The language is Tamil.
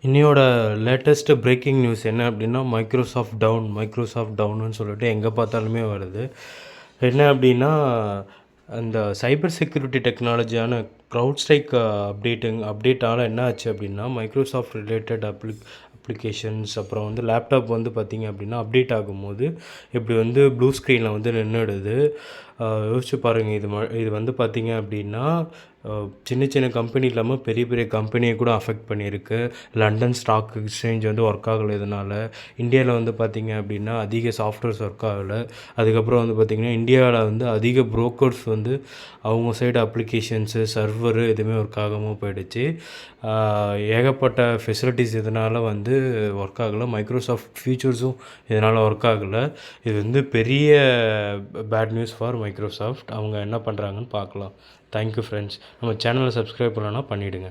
இன்னையோட லேட்டஸ்ட்டு பிரேக்கிங் நியூஸ் என்ன அப்படின்னா, மைக்ரோசாஃப்ட் டவுனுன்னு சொல்லிட்டு எங்கே பார்த்தாலுமே வருது. என்ன அப்படின்னா, அந்த சைபர் செக்யூரிட்டி டெக்னாலஜியான க்ரவுட்ஸ்ட்ரைக் அப்டேட்டால என்ன ஆச்சு அப்படின்னா, மைக்ரோசாஃப்ட் ரிலேட்டட் அப்ளிகேஷன்ஸ் அப்புறம் வந்து லேப்டாப் வந்து பார்த்திங்க அப்படின்னா, அப்டேட் ஆகும்போது இப்படி வந்து ப்ளூ ஸ்க்ரீனில் வந்து நின்றுடுது. யோசிச்சு பாருங்கள், இது வந்து பார்த்திங்க அப்படின்னா சின்ன சின்ன கம்பெனி இல்லாமல் பெரிய பெரிய கம்பெனியை கூட அஃபெக்ட் பண்ணியிருக்கு. லண்டன் ஸ்டாக் எக்ஸ்சேஞ்ச் வந்து ஒர்க் ஆகலை இதனால். இந்தியாவில் வந்து பார்த்திங்க அப்படின்னா அதிக சாஃப்ட்வேர்ஸ் ஒர்க் ஆகலை. அதுக்கப்புறம் வந்து பார்த்திங்கன்னா இந்தியாவில் வந்து அதிக புரோக்கர்ஸ் வந்து அவங்க சைடு அப்ளிகேஷன்ஸு சர்வரு எதுவுமே ஒர்க் ஆகாமல் போயிடுச்சு. ஏகப்பட்ட ஃபெசிலிட்டிஸ் இதனால் வந்து ஒர்க் ஆகலை. மைக்ரோசாஃப்ட் ஃபியூச்சர்ஸும் இதனால் ஒர்க் ஆகலை. இது வந்து பெரிய பேட் நியூஸ் ஃபார் மைக்ரோசாஃப்ட். அவங்க என்ன பண்ணுறாங்கன்னு பார்க்கலாம். Thank you friends. நம்ம சேனலை சப்ஸ்கிரைப் பண்ணலன்னா பண்ணிவிடுங்க.